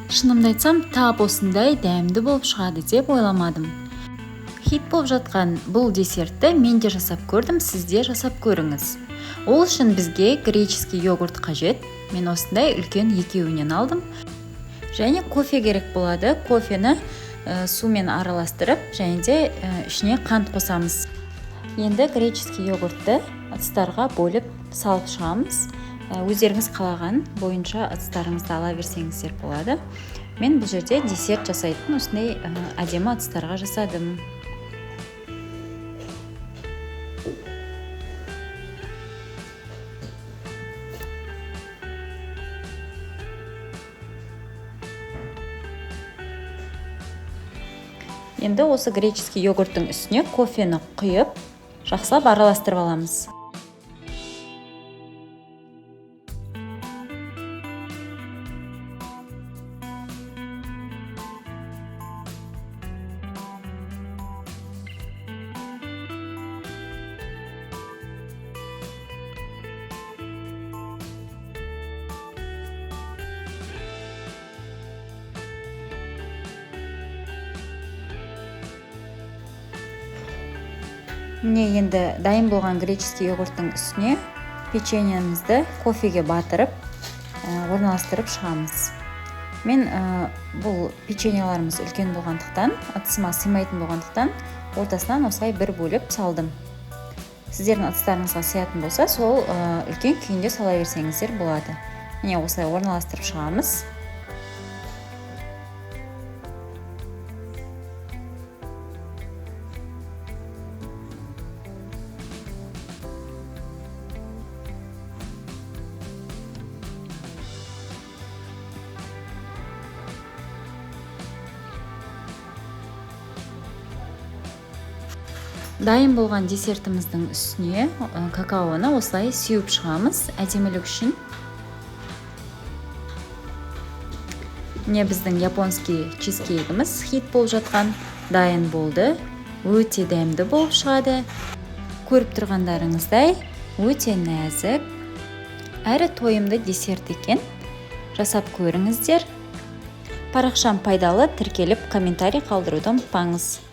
Шынымды айтсам, тап осындай дәмді болып шығады деп ойламадым. Хит болып жатқан бұл десертті мен де жасап көрдім, сіз де жасап көріңіз. Ол үшін бізге греческий йогурт қажет. Мен осындай үлкен екеуінен алдым. Және кофе керек болады. Кофені сумен араластырып, және де ішіне қант қосамыз. Енді греческий йогуртты ыдыстарға бөліп салып шығамыз. Өздеріңіз қалаған бойынша ыдыстарыңызды ала берсеңіздер болады. Мен бұл жерде десерт жасайтын осындай әдемі ыдыстарға жасадым. Енді осы греческий йогурттың үстіне кофені құйып, жақсылап араластырып аламыз. Міне енді дайын болған греческий йогурттың үстіне печеньемізді кофеге батырып, орналастырып шығамыз. Мен бұл печеньеларымыз үлкен болғандықтан, ыдысыма сыймайтын болғандықтан, ортасынан осылай бір бөліп салдым. Сіздердің ыдыстарыңызға сыятын болса, сол үлкен күйінде сала берсеңіздер болады. Міне осылай орналастырып шығамыз. Дайын болған десертіміздің үстіне какаоны осылай сеуіп шығамыз, әдемілік үшін. Міне біздің японский чизкейгіміз хит болып жатқан дайын болды. Өте дәмді болып шығады. Көріп тұрғандарыңыздай өте нәзік, әрі тойымды десерт екен. Жасап көріңіздер. Парақшам пайдалы, тіркеліп комментарий қалдыруды ұмытпаңыз.